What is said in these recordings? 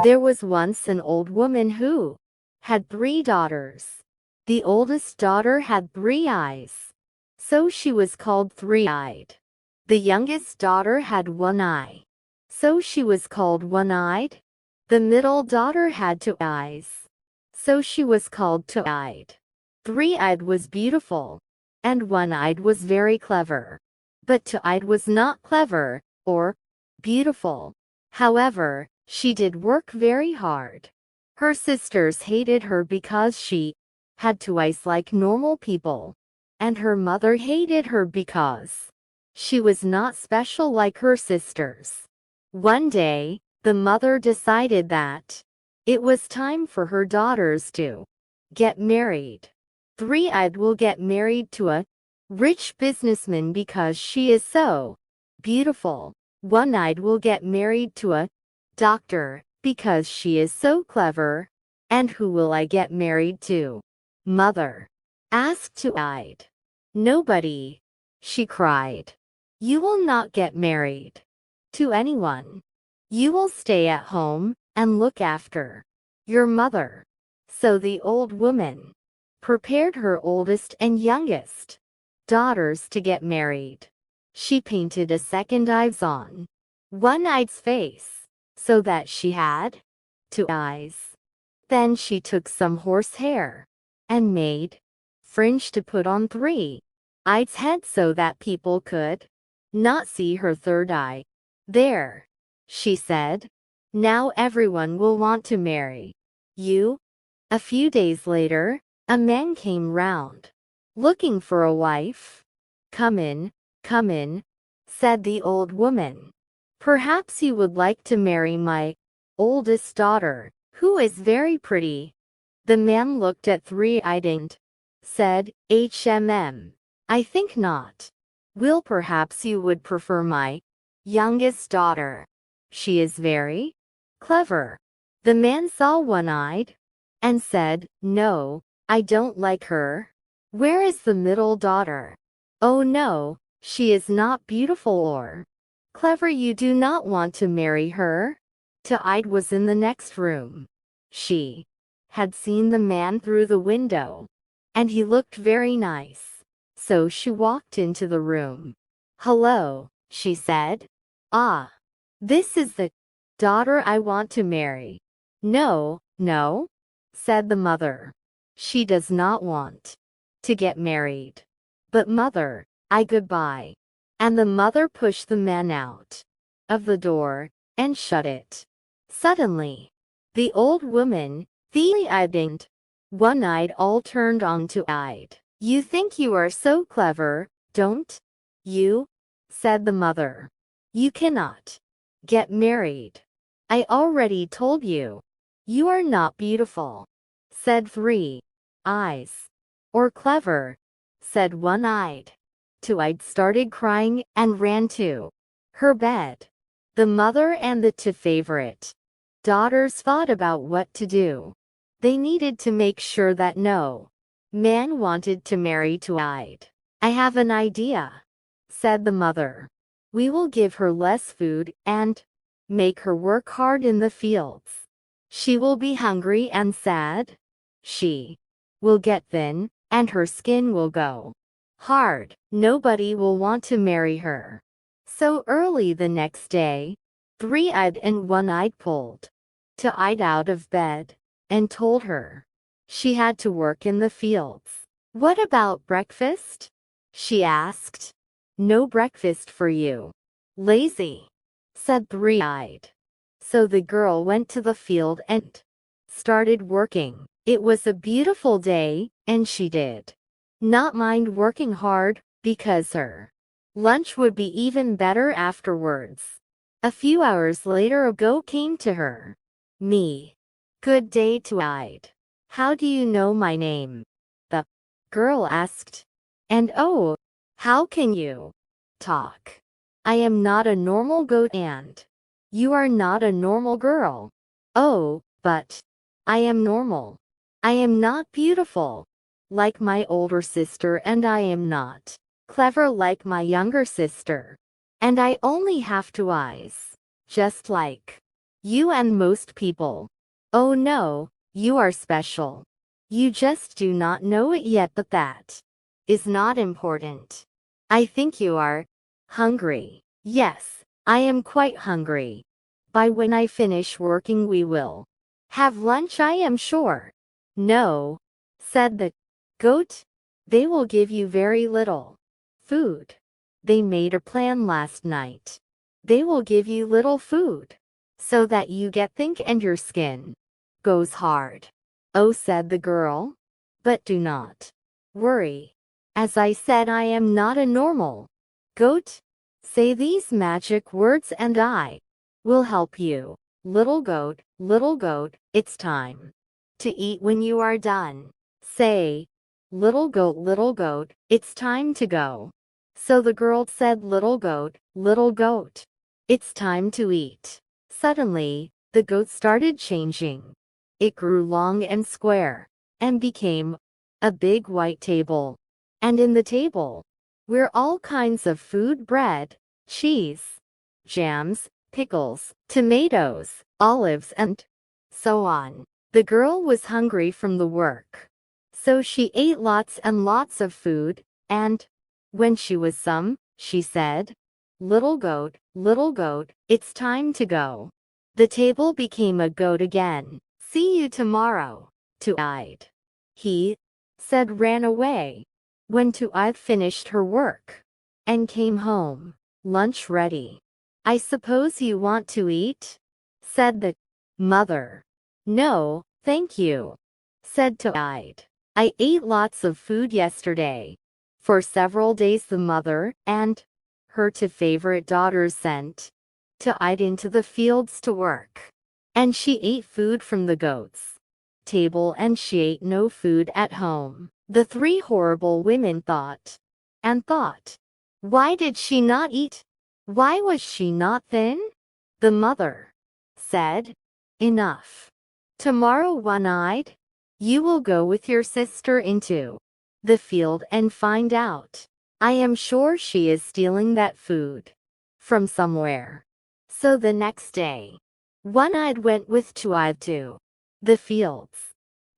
There was once an old woman who had 3 daughters. The oldest daughter had 3 eyes, so she was called three-eyed. The youngest daughter had 1 eye, so she was called one-eyed. The middle daughter had 2 eyes, so she was called two-eyed. Three-eyed was beautiful, and one-eyed was very clever. But two-eyed was not clever or beautiful. However, she did work very hard. Her sisters hated her because she had 2 eyes like normal people, and her mother hated her because she was not special like her sisters. One day, the mother decided that it was time for her daughters to get married. Three-eyed will get married to a rich businessman because she is so beautiful. One-eyed will get married to a doctor because she is so clever. And who will I get married to? Mother asked two-eyed. Nobody, she cried. You will not get married to anyone. You will stay at home and look after your mother. So the old woman prepared her oldest and youngest daughters to get married. She painted a second eyes on one-eye's face so that she had 2 eyes. Then she took some horsehair and made fringe to put on three-eyed's head so that people could not see her third eye. There, she said. Now everyone will want to marry you. A few days later, a man came round, looking for a wife. Come in, said the old woman. Perhaps you would like to marry my oldest daughter, who is very pretty. The man looked at three-eyed and said, I think not. Will perhaps you would prefer my youngest daughter? She is very clever. The man saw one-eyed and said, No, I don't like her. Where is the middle daughter? Oh no, she is not beautiful or clever. You do not want to marry her. Two-eyed was in the next room. She had seen the man through the window, and he looked very nice. So she walked into the room. Hello, she said. Ah, this is the daughter I want to marry. No, said the mother. She does not want to get married. But mother, goodbye. And the mother pushed the man out of the door and shut it. Suddenly, the old woman, three-eyed and one-eyed all turned on two-eyed. You think you are so clever, don't you? Said the mother. You cannot get married. I already told you. You are not beautiful, said three-eyes. Or clever, said one-eyed. Two-eyed started crying and ran to her bed. The mother and the two favorite daughters thought about what to do. They needed to make sure that no man wanted to marry two-eyed. I have an idea, said the mother. We will give her less food and make her work hard in the fields. She will be hungry and sad. She will get thin, and her skin will go hard. Nobody will want to marry her. So early the next day, three-eyed and one-eyed pulled two-eyed out of bed and told her she had to work in the fields. What about breakfast? She asked. No breakfast for you. Lazy, said three-eyed. So the girl went to the field and started working. It was a beautiful day, and she did not mind working hard because her lunch would be even better afterwards. A few hours later a goat came to her. Me. Good day, two-eyed. How do you know my name? The girl asked. And oh, how can you talk? I am not a normal goat and you are not a normal girl. Oh, but I am normal. I am not beautiful like my older sister, and I am not clever like my younger sister. And I only have 2 eyes, just like You and most people. Oh no, you are special. You just do not know it yet, but that is not important. I think you are hungry. Yes, I am quite hungry. By when I finish working, we will have lunch, I am sure. No, said the goat. They will give you very little food. They made a plan last night. They will give you little food so that you get thick and your skin goes hard. Oh, said the girl. But do not worry. As I said, I am not a normal goat. Say these magic words and I will help you. Little goat, it's time to eat when you are done. Say, little goat, it's time to go. So the girl said, little goat, it's time to eat. Suddenly, the goat started changing. It grew long and square, and became a big white table. And in the table were all kinds of food: bread, cheese, jams, pickles, tomatoes, olives, and so on. The girl was hungry from the work, so she ate lots and lots of food, and when she was some, she said, little goat, it's time to go. The table became a goat again. See you tomorrow. Two-eyed. He said, ran away. When Two-eyed finished her work and came home, lunch ready. I suppose you want to eat? Said the mother. No, thank you, said Two-eyed. I ate lots of food yesterday. For several days the mother and her two favorite daughters sent Two-eyed into the fields to work. And she ate food from the goat's table, and she ate no food at home. The three horrible women thought and thought. Why did she not eat? Why was she not thin? The mother said, enough. Tomorrow, One-eyed, you will go with your sister into the field and find out. I am sure she is stealing that food from somewhere. So the next day, One-eyed went with Two-eyed to the fields.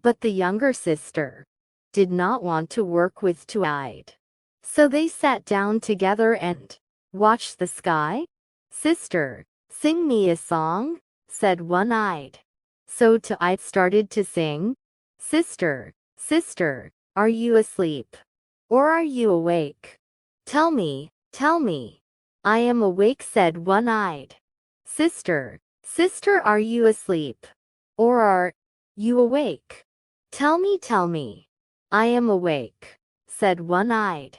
But the younger sister did not want to work with Two-eyed. So they sat down together and watched the sky. Sister, sing me a song, said One-eyed. So Two-eyed started to sing. Sister, are you asleep? Or are you awake? Tell me. I am awake, said One-eyed. Sister, are you asleep? Or are you awake? Tell me. I am awake, said One-eyed.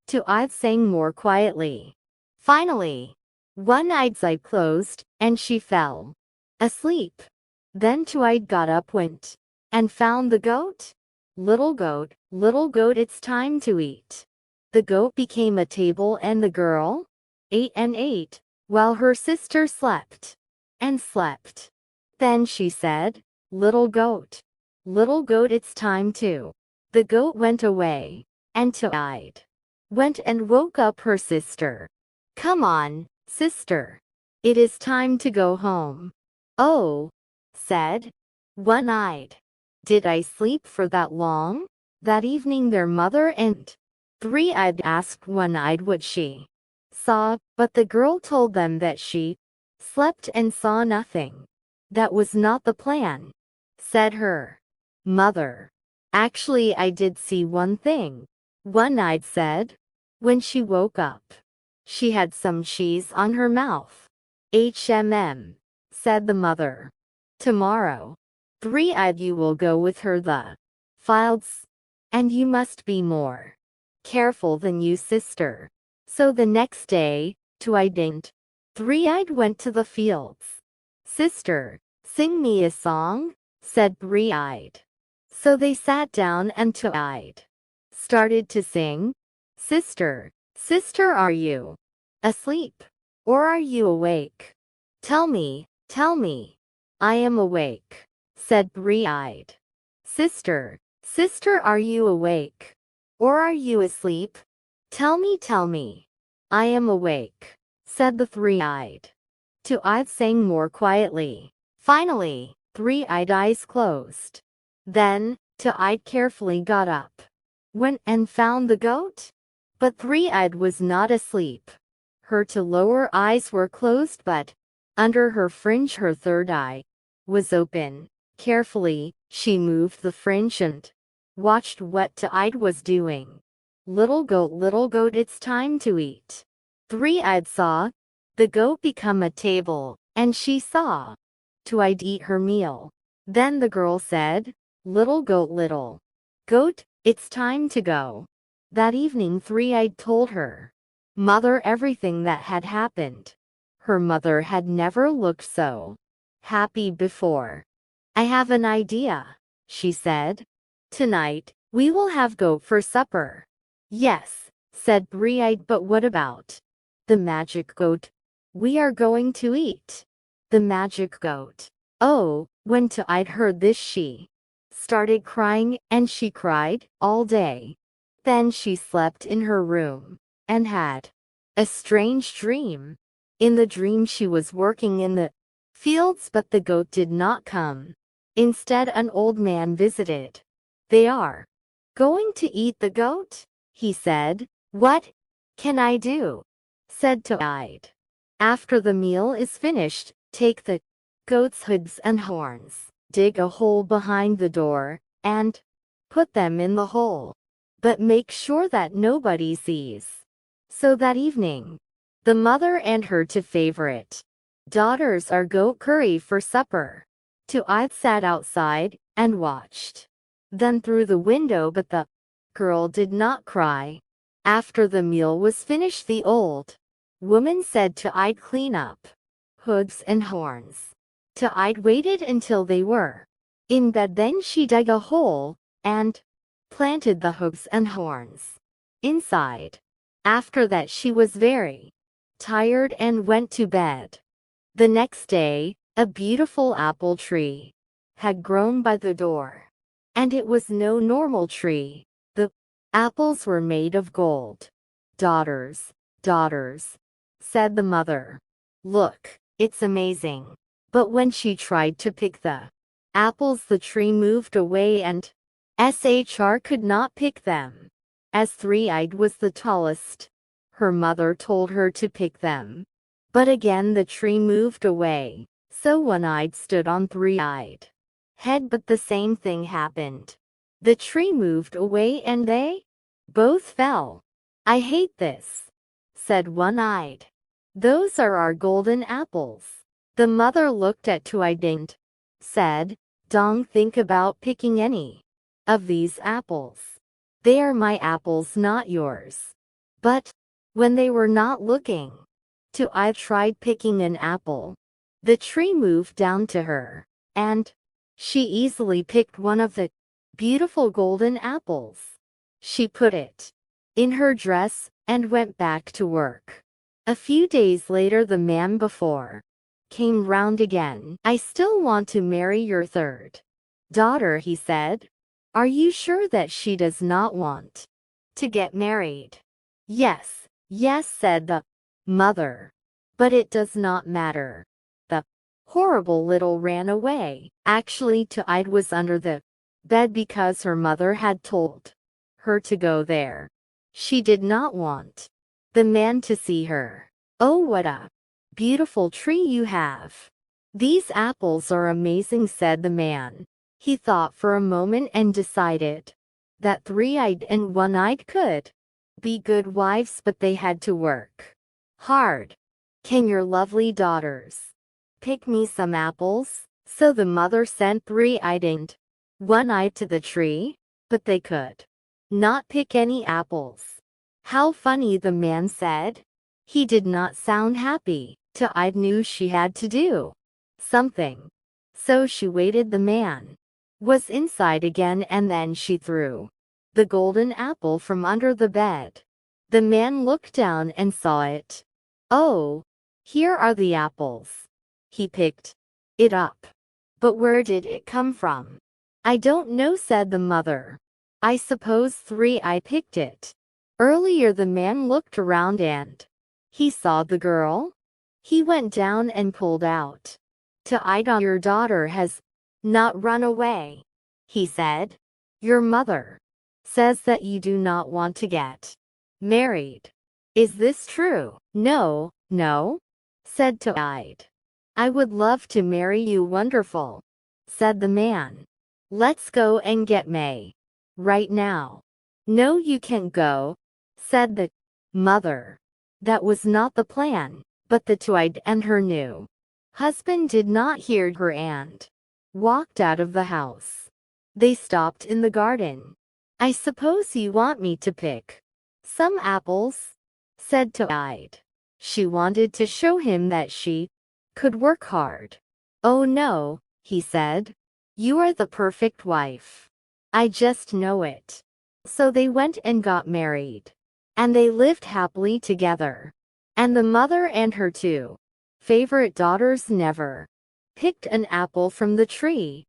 Two-eyed sang more quietly. Finally, One-eyed's eye closed, and she fell asleep. Then Two-eyed got up, went, and found the goat. Little goat, it's time to eat. The goat became a table, and the girl ate and ate, while her sister slept and slept. Then she said, little goat, it's time to. The goat went away, and Two-eyed went and woke up her sister. Come on, sister. It is time to go home. Oh, said One-eyed. Did I sleep for that long? That evening their mother and Three-eyed asked One-eyed what she saw, but the girl told them that she slept and saw nothing. That was not the plan, said her mother. Actually, I did see one thing, One-eyed said. When she woke up, she had some cheese on her mouth. Said the mother. Tomorrow, Three-eyed, you will go with her the fields, and you must be more careful than you, sister. So the next day, Two-eyed and Three-eyed went to the fields. Sister, sing me a song, said Three-eyed. So they sat down, and Two-eyed started to sing. Sister, are you asleep? Or are you awake? Tell me. I am awake, said Three-eyed. Sister, are you awake? Or are you asleep? Tell me. I am awake, said the Three-eyed. Two-eyed sang more quietly. Finally, Three-Eyed Eyes closed. Then, Two-Eyed carefully got up, went and found the goat. But Three-Eyed was not asleep. Her two lower eyes were closed, but under her fringe her third eye was open. Carefully, she moved the fringe and watched what Two-Eyed was doing. Little goat, it's time to eat. Three-Eyed saw the goat become a table, and she saw Two-Eyed eat her meal. Then the girl said, little goat, it's time to go. That evening Three-Eyed told her mother everything that had happened. Her mother had never looked so happy before. I have an idea, she said. Tonight, we will have goat for supper. Yes, said Three-Eyed, but what about the magic goat we are going to eat? The magic goat. Oh, when Two-Eyed heard this she started crying, and she cried all day. Then she slept in her room and had a strange dream. In the dream she was working in the fields, but the goat did not come. Instead, an old man visited. They are going to eat the goat, he said. What can I do? Said Two-Eyed. After the meal is finished, take the goat's hooves and horns, dig a hole behind the door, and put them in the hole. But make sure that nobody sees. So that evening, the mother and her two favorite daughters are goat curry for supper. Two-Eyed sat outside and watched them through the window, but the girl did not cry. After the meal was finished, the old woman said to Two-Eyed, clean up hooves and horns. Two-Eyed waited until they were in bed, then she dug a hole and planted the hooves and horns inside. After that she was very tired and went to bed. The next day, a beautiful apple tree had grown by the door. And it was no normal tree. The apples were made of gold. Daughters, said the mother. Look, it's amazing. But when she tried to pick the apples, the tree moved away and SHR could not pick them. As Three-Eyed was the tallest, her mother told her to pick them. But again the tree moved away, so One-Eyed stood on Three-Eyed head, but the same thing happened. The tree moved away and they both fell. I hate this, said One-Eyed. Those are our golden apples. The mother looked at Two-Eyed and said, don't think about picking any of these apples. They are my apples, not yours. But when they were not looking, Two-Eyed tried picking an apple. The tree moved down to her, and she easily picked one of the beautiful golden apples. She put it in her dress and went back to work. A few days later, the man before came round again. I still want to marry your third daughter, he said. Are you sure that she does not want to get married? Yes, said the mother. But it does not matter. The horrible little ran away. Actually, Two-Eyed was under the bed because her mother had told her to go there. She did not want the man to see her. Oh, what a beautiful tree you have. These apples are amazing, said the man. He thought for a moment and decided that Three-Eyed and One-Eyed could be good wives, but they had to work hard. Can your lovely daughters pick me some apples? So the mother sent Three-Eyed and One-Eyed to the tree, but they could not pick any apples. How funny, the man said. He did not sound happy. Two-Eyed knew she had to do something. So she waited. The man was inside again, and then she threw the golden apple from under the bed. The man looked down and saw it. Oh, here are the apples. He picked it up. But where did it come from? I don't know, said the mother. I suppose Three-Eyed picked it earlier. The man looked around and he saw the girl. He went down and pulled out Ida, your daughter has not run away, he said. Your mother says that you do not want to get married. Is this true? No, no, said Ida. I would love to marry you, wonderful, said the man. Let's go and get May right now. No, you can't go, said the mother. That was not the plan, but the Tuide and her new husband did not hear her and walked out of the house. They stopped in the garden. I suppose you want me to pick some apples, said Tuide. She wanted to show him that she could work hard. Oh no, he said. You are the perfect wife. I just know it. So they went and got married. And they lived happily together. And the mother and her two favorite daughters never picked an apple from the tree.